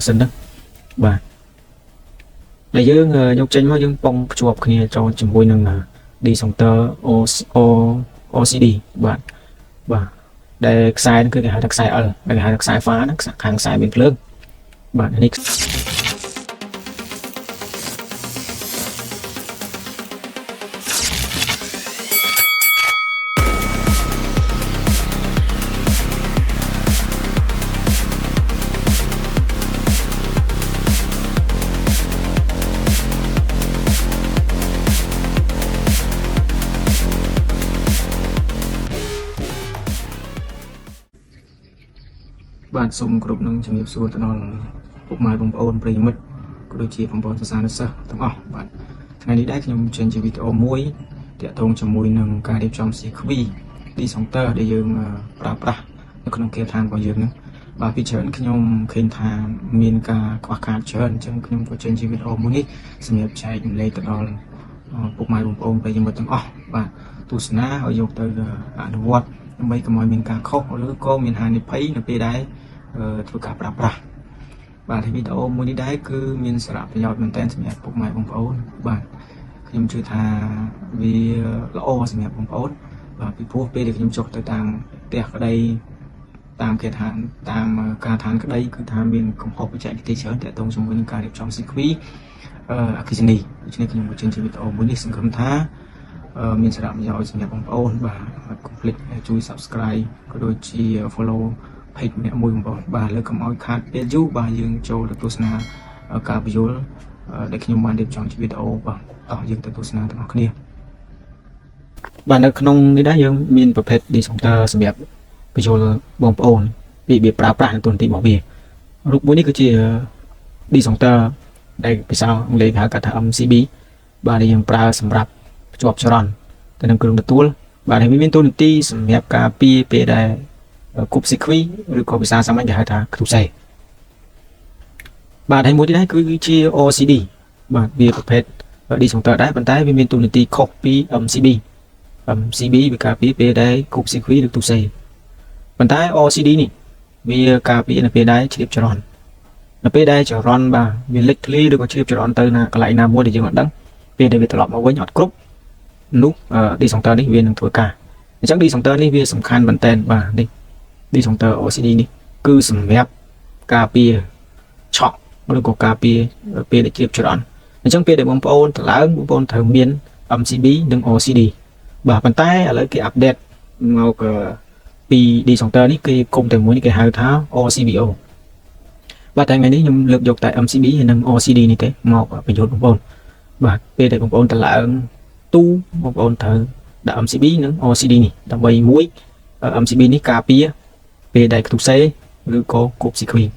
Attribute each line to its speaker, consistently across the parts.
Speaker 1: សិនហ្នឹងបាទដែលយើងយកចេញមកយើងប៉ុងភ្ជាប់គ្នាចូលជាមួយនឹង disjunction OCD បាទដែលខ្សែហ្នឹងគឺគេហៅថាខ្សែ L ដែលគេហៅថាខ្សែ pha ហ្នឹងខាងខ្សែមានភ្លើងបាទនេះបាទសូមគ្រប់នឹងជំរាបសួរទៅដល់ពុកម៉ែបងប្អូនប្រិយមិត្តក៏ដូចជាបងប្អូនសិស្សានុសិស្សទាំងអស់បាទថ្ងៃនេះដែរខ្ញុំចេញជាវីដេអូមួយទាក់ទងជាមួយនឹងការរៀបចំ sequence disjunction ដែលយើងប្រើប្រាស់នៅក្នុងគេឋានរបស់យើងហ្នឹងបាទពីច្រើនខ្ញុំឃើញថាមានការខ្វះខាតច្រើនអញ្ចឹងខ្ញុំក៏ចេញជាវីដេអូមួយនេះសម្រាប់ចែកម្លែកទៅដល់ពុកម៉ែបងប្អូនប្រិយមិត្តទាំងអស់បាទទស្សនាឲ្យយកទៅអនុវត្តដើម្បីកុំឲ្យមានការខុសឬក៏មានហានិភ័យនៅពេលដែលធ្វើការប្រើប្រាស់បាទវីដេអូមួយនេះដែរគឺមានសារៈប្រយោជន៍មែនទែនសម្រាប់ពុកម៉ែបងប្អូនបាទខ្ញុំជឿថាវាល្អសម្រាប់បងប្អូនបាទពីព្រោះពេលដែលខ្ញុំចុះទៅតាមផ្ទះក្តីតាមគេឋានតាមការឋានក្តីគឺថាមានកំហុសបច្ចេកទេសច្រើនទាក់ទងជាមួយនឹងការរៀបចំ sequence អគ្គិសនីដូច្នេះខ្ញុំបញ្ចេញជាវីដេអូមួយនេះសង្ឃឹមថាមានសារៈប្រយោជន៍សម្រាប់បងប្អូនបាទកុំភ្លេចជួយ Subscribe ក៏ដូចជា Follow page អ្នកមួយបងប្អូនបាទលើកុំឲ្យខាតពេលយូរបាទយើងចូលទៅទស្សនាការបញ្យល់ដែលខ្ញុំបានរៀបចំជាវីដេអូបាទតោះយើងទៅទស្សនាទាំងអស់គ្នាបាទនៅក្នុងនេះដែរយើងមានប្រភេទ disjunction សម្រាប់បញ្យល់បងប្អូនពីរបៀបប្រើប្រាស់នៅទូនទីរបស់វារូបមួយនេះគឺជា disjunction ដែលភាសាអង់គ្លេសហៅថា MCB បាទដែលយើងប្រើសម្រាប់ភ្ជាប់ចរន្តទៅនឹងគ្រឿងទទួលបាទហើយវាមានតួនាទីសម្រាប់ការពារពេលដែលគប់ sequence ឬក៏ភាសាសាមញ្ញគេហៅថាខ្ទុសេបាទហើយមួយទៀតដែរគឺជា OCD បាទវាប្រភេទ disjunction ដែរប៉ុន្តែវាមានតួនាទីខុសពី MCB វាការពារពេលដែលគប់ sequence ឬខ្ទុសេប៉ុន្តែ OCD នេះវាការពារនៅពេលដែលជ្រាបចរន្តនៅពេលដែលចរន្តបាទវាលេចធ្លាយឬក៏ជ្រាបចរន្តទៅណាកន្លែងណាមួយដែលយើងអត់ដឹងពេលដែលវាត្រឡប់មកវិញអត់គ្រប់នោះ disjunction នេះវានឹងធ្វើការអញ្ចឹង disjunction នេះវាសំខាន់មែនតើបាទនេះ disjunction OCD នេះគឺសម្រាប់ការពារឆក់ឬក៏ការពារពេលដែលជ្រាបចរន្តអញ្ចឹងពេលដែលបងប្អូនទៅឡើងបងប្អូនត្រូវមាន MCB និង OCD បាទប៉ុន្តែឥឡូវគេអាប់ដេតមកពី disjunction នេះគេគុំតែមួយនេះគេហៅថា OCBO បាទតែថ្ងៃនេះខ្ញុំលើកយកតែ MCB និង OCD នេះទេមកបញ្យល់បងប្អូនបាទពេលដែលបងប្អូនទៅឡើងទូបងប្អូនត្រូវដាក់ MCB និង OCD នេះដើម្បីមួយ MCB នេះការពារពេលដែលខ្ទុសេឬក៏គប់ sequence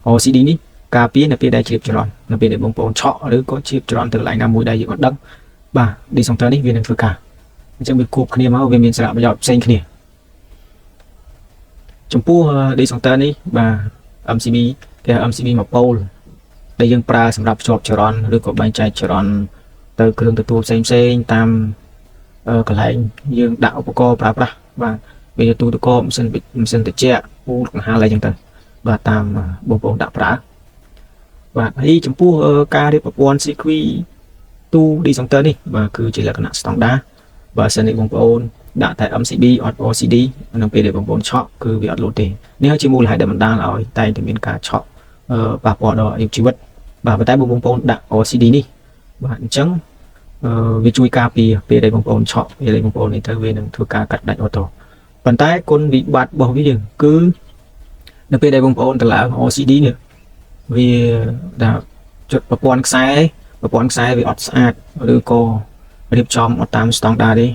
Speaker 1: OCD នេះការពារនៅពេលដែលជ្រាបចរន្តនៅពេលដែលបងប្អូនឆក់ឬក៏ជ្រាបចរន្តទៅកន្លែងណាមួយដែលយើងអត់ដឹងបាទ disjunction នេះវានឹងធ្វើការអញ្ចឹងវាគប់គ្នាមកវាមានសារៈប្រយោជន៍ផ្សេងគ្នាចំពោះ disjunction នេះបាទ MCB គេ MCB មួយប៉ូលដែលយើងប្រើសម្រាប់ភ្ជាប់ចរន្តឬក៏បែងចែកចរន្តទៅគ្រឿងទទួលផ្សេងតាមកន្លែងយើងដាក់ឧបករណ៍ប្រើប្រាស់បាទវាទូទឹកកកម៉ាស៊ីនត្រជាក់ពូលកង្ហាលអីចឹងទៅបាទតាមបងប្អូនដាក់ប្រើបាទហើយចំពោះការរៀបប្រព័ន្ធ sequence ទូ disjunction នេះបាទគឺជាលក្ខណៈ standard បាទសិននេះបងប្អូនដាក់តែ MCB អត់ OCD នៅពេលដែលបងប្អូនឆក់គឺវាអត់លោតទេនេះជាមូលហេតុដែលបណ្ដាលឲ្យតែងតែមានការឆក់ប៉ះពាល់ដល់អាយុជីវិតបាទប៉ុន្តែបងប្អូនដាក់ OCD នេះបាទអញ្ចឹងវាជួយការពារពេលដែលបងប្អូនឆក់ពេលដែលបងប្អូននេះទៅវានឹងធ្វើការកាត់ដាច់អូតូប៉ុន្តែគុណវិបត្តិរបស់វាគឺនៅពេលដែលបងប្អូនទៅឡើង OCD នេះវាដាក់ជិតប្រព័ន្ធខ្សែវាអត់ស្អាតឬក៏រៀបចំអត់តាមស្តង់ដារទេ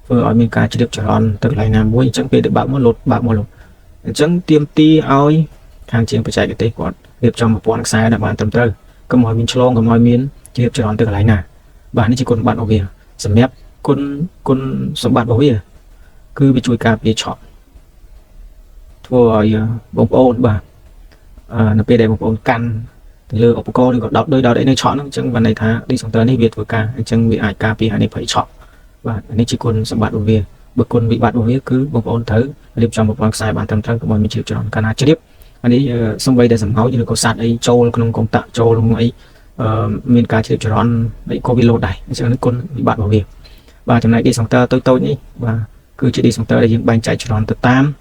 Speaker 1: ធ្វើឲ្យមានការជ្រាបចរន្តទៅកន្លែងណាមួយអញ្ចឹងពេលដែលបើកមកលោតអញ្ចឹងទាមទារឲ្យខាងជាងបច្ចេកទេសគាត់រៀបចំប្រព័ន្ធខ្សែដែលបានត្រឹមត្រូវកុំឲ្យមានឆ្លងកុំឲ្យមានជ្រាបចរន្តទៅកន្លែងណាបាទនេះជាគុណសម្បត្តិរបស់វាសម្រាប់គុណសម្បត្តិរបស់វាគឺវាជួយការពារឆក់ធ្វើឲ្យបងប្អូនបាទនៅពេលដែលបងប្អូនកាន់ទៅលើឧបករណ៍ឬក៏ដោតអីនៅឆក់ហ្នឹងអញ្ចឹងបានន័យថា disjunction នេះវាធ្វើការអញ្ចឹងវាអាចការពារហានិភ័យឆក់បាទនេះជាគុណសម្បត្តិរបស់វាបើគុណវិបត្តិរបស់វាគឺបងប្អូនត្រូវរៀបចំប្រព័ន្ធខ្សែបានត្រឹមត្រូវកុំឲ្យមានជ្រាបចរន្តកាលណាជ្រាប anh ấy xong bây để giảm máu như là có sạt ấy trâu không công tạ trâu không ấy miền cá chịu cho nó ấy covid lột này cho nó con bị bạn bảo việc và trong này đi xong tơ tôi nhỉ và cứ chỉ đi xong tơ để những bánh chạy cho nó từ tam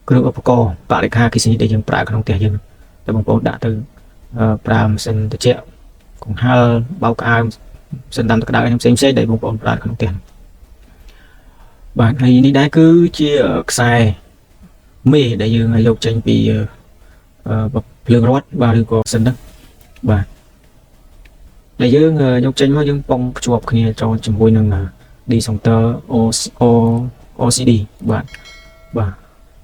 Speaker 1: cứ được có bạn để khai cái gì để nhữngប្រាkhông tiền nhưng để bằng bộ đã từ pram sinh từ triệu cũng hai bao cả sinh tam từ đại em xem để bằng bộ pra không tiền bạn này đi đá cứ chia xài mì để dương ngày lục tranh vì lương rót và được có sinh đó và để dương lục tranh nó dương bông chuột kia cho chừng vui nâng đi xong tơ OCD bạn và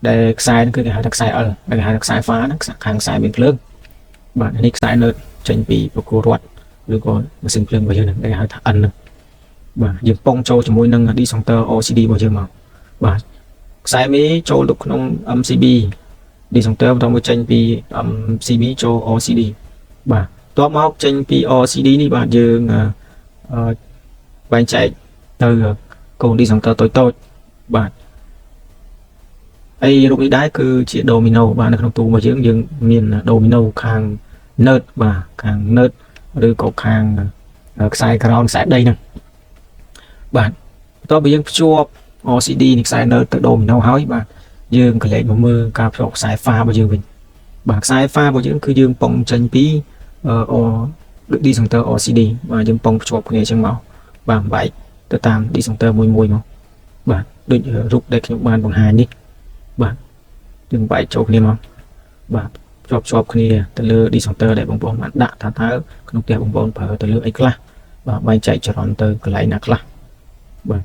Speaker 1: để xài nó cứ cái đặc xài ở cái đặc xài phá nó hàng xài bên lương bạn nick xài nơi tranh vì cô rót được có sinh lương vào dương để hai thằng ăn và dương bông cho chừng vui nâng đi xong tơ OCD vào dương mà và sai mấy cho lúc nông CB đi xong tới trong một tranh vì CB cho OCD và top móc tranh vì OCD đi bạn dương bạn chạy từ cùng đi xong tới tôi bạn ấy lúc đấy cứ chỉ domino bạn được tu mà dưỡng dương miền domino càng nớt và càng nớt rồi có càng sai ground sai đây nè bạn tôi bây giờ chua OCD thì sai nớt tự domino hỏi bạn dương cái lệ một mưa cà phê sai pha bao dương mình bạc sai pha bao dương cứ dương bông tranh phí được đi sang tơ OCD và dương bông chụp nghề chân màu bằng vậy tơ tam đi sang tơ mùi mùi mà bạn đừng rút đây cái bàn bằng hai đi bạn đừng vậy chụp nghề mà bạn chụp nghề tơ lơ đi sang tơ để bông bông bạn đã thả tháo không tiền bông bông phải tơ lơ ấy là và bay chạy cho nó tơ cái lại nạc là bạn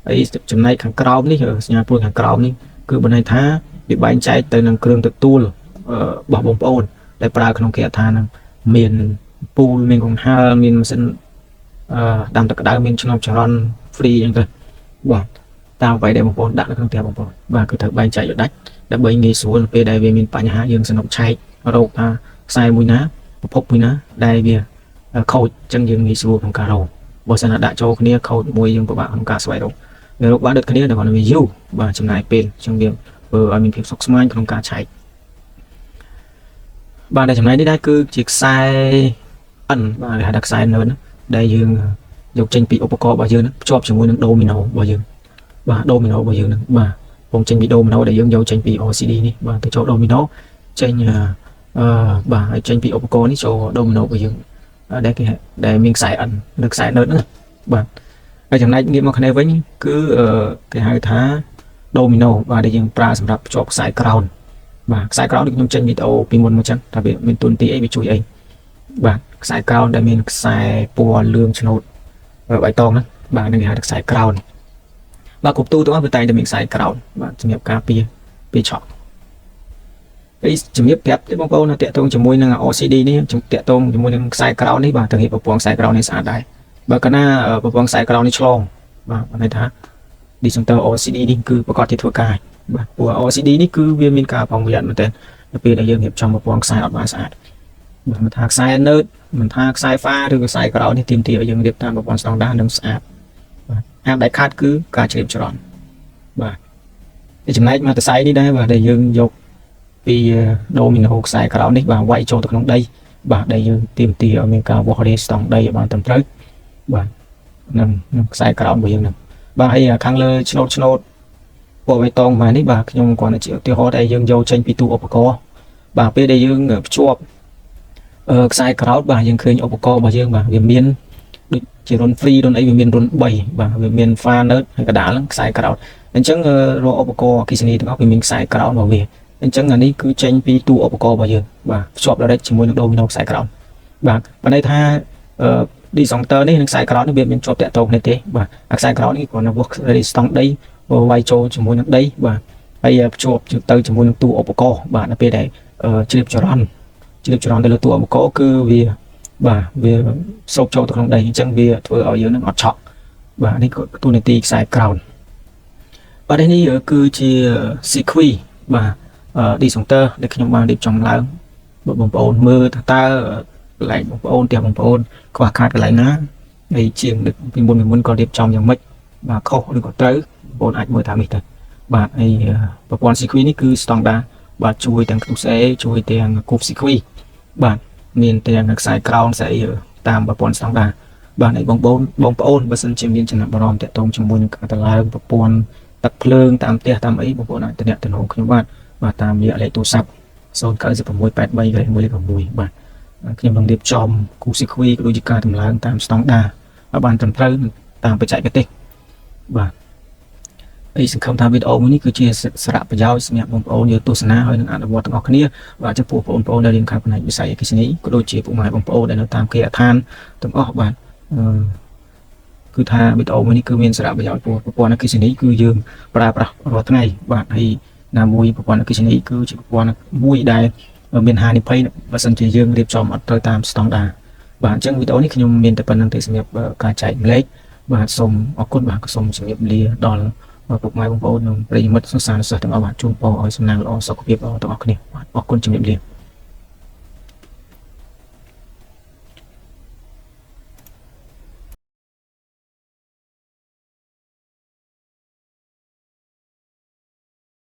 Speaker 1: ấy chấm này càng cao ní ở nhà tôi càng cao ní cứ bên này thá bị bánh chạy từ năng cường từ tu bỏ bông ôn để pra không kẹt tha năng miền pool miền còn ha miền sinh đam tất cả miền trong tròn free như thế bỏ tao vậy để bông ôn đã không kẹt bông ôn và cứ thử bánh chạy ở đất đã bơi nghỉ xuống về đây về miền Pà Nhã dương sinh động chạy ở đâu ta sai mũi ná phốc mũi ná đây bia khâu chân dương nghỉ xuống không cả đầu bỏ sang đã cho cái khâu mũi dương của bạn không cả xoay đâu người lúc bán được cái này là còn là view và trong này pin trong việc vừa mình phép sọc smile không cả chạy và đây trong này đi đây cứ chiếc sai ẩn và đặc sai lớn đây dương dục tranh bị opco bao dương cho chúng tôi những domino bao dương và domino bao dương mà vòng tranh bị domino để dương dấu tranh bị OCD đi và từ chỗ domino tranh và tranh bị opco đi cho domino bao dương đây cái để mình xài ẩn được xài lớn nữa và ở trong này nghiệm một này với cứ cái hai thá domino và để dùng pra sắm cho sải crown và sải crown được trong tranh video pin một chân đặc biệt mình tuân tí bị chui ấy và sải crown để mình sải pua lương chnot ở bãi tông đó và nên được sải crown và cục tu tôi với tay để mình sải crown và trường hợp cà pia chọn cái trường hợp kẹp cái bông câu là tẹt tông chỉ môi là OCD đi tẹt tông chỉ môi là sải crown đi và thực hiện một sải crown này sải đây và cái na ở vòng sải crown này chlong và này thá đi sang tờ OCD đi cứ có còn thì thua cài của OCD đi cứ viên min cả vòng viện một tên đặc biệt là dương hiệp trong một vòng sai ở ba sải mình thạc sai nớt mình thạc sai pha rồi sai crown thì tìm tỉa dương hiệp tam một vòng song đa nâng sải em đại khát cứ cả chìm cho đòn và cái chừng này mà từ sai đi đây và để dương dục vì domino sai crown đi và quay cho từ trong đây và đây dương tìm tỉa ở miền cao bỏ đi song đây ở bàn tầm tới và nâng sai crown của dương nè và hay khang lơ chnot bộ bê tông mà đấy bà nhưng còn là chịu tiêu hóa đây dương dâu tranh pitu opco bà p đây dương ở chuột sai crown bà dương khơi opco bà dương bà về miền chỉ run free run ấy về miền run 7 và về miền pha nớt hay cả đá lắm sai crown nên chẳng ro opco kisini được vì mình sai crown vào về nên chẳng là đi cứ tranh pitu opco bà dương và chuột ở đây chỉ muốn được domino sai crown và đây tha đi dòng tơ đấy sai crown nó biết mình cho tẹt tông này thế và sai crown này còn là buộc đây xong đây quay cho chúng muốn đây và bây giờ chụp tới chúng muốn tu opco và nó về đây chụp cho ron đây là tu opco cứ vì và về sâu cho trong đây chẳng vì vừa ở dưới nó ngọt chọn và đây có tu này tì sai crown và đây này cứ chỉ sequence và đi dòng tơ để khi chúng ta đi trong láng bông bồn mưa ta lại bông ôn tiền bông ôn quả khát cái lại ná đây chiềng được mình muốn còn điệp trongอย่าง មិច và khâu được có tới បងអាចមើលតាមនេះទៅបាទហើយប្រព័ន្ធ sequence នេះគឺ standard បាទជួយទាំងខ្ទុះស្អេជួយទាំងគូបស៊ីគ្វីបាទមានទាំងខ្សែក្រោនខ្សែតាមប្រព័ន្ធស្តង់ដារបាទឲ្យបងប្អូនបើសិនជាមានចំណាប់អារម្មណ៍តាក់ទងជាមួយនឹងការតម្លើងប្រព័ន្ធទឹកភ្លើងតាមផ្ទះតាមអីបងប្អូនអាចតំណខ្ញុំបាទតាមរយៈលេខទូរស័ព្ទ096831116បាទខ្ញុំនឹងរៀបចំគូស៊ីគ្វីក៏ដូចជាការតម្លើងតាមស្តង់ដារឲ្យបានត្រឹមត្រូវតាមបច្ចេកទេសបាទហើយសង្ឃឹមថាវីដេអូមួយនេះគឺជាសារៈប្រយោជន៍សម្រាប់បងប្អូនយកទស្សនាហើយនឹងអនុវត្តទាំងអស់គ្នាបាទចំពោះបងប្អូនដែលរៀនខាងផ្នែកវិស័យអគ្គិសនីក៏ដូចជាពុកម៉ែបងប្អូនដែលនៅតាមគេហដ្ឋានទាំងអស់បាទគឺថាវីដេអូមួយនេះគឺមានសារៈប្រយោជន៍ព្រោះប្រព័ន្ធអគ្គិសនីគឺយើងប្រើប្រាស់រាល់ថ្ងៃបាទហើយណាមួយប្រព័ន្ធអគ្គិសនីគឺជាប្រព័ន្ធមួយដែលមានហានិភ័យបើសិនជាយើងរៀបចំអត់ត្រូវតាមស្តង់ដារបាទអញ្ចឹងវីដេអូនេះខ្ញុំមានតែប៉ុណ្្នឹងទេសម្រាប់ការចែកម្លែកបាទសូមអរគុណបាទក៏សូមជម្រាបលាដល់ពុកម៉ែបងប្អូននិងប្រិយមិត្តសិស្សានុសិស្សទាំងអស់បាទជូនពរឲ្យសំណាងល្អសុខភាពល្អទាំងអស់គ្នាបាទអរគុណជម្រាបលា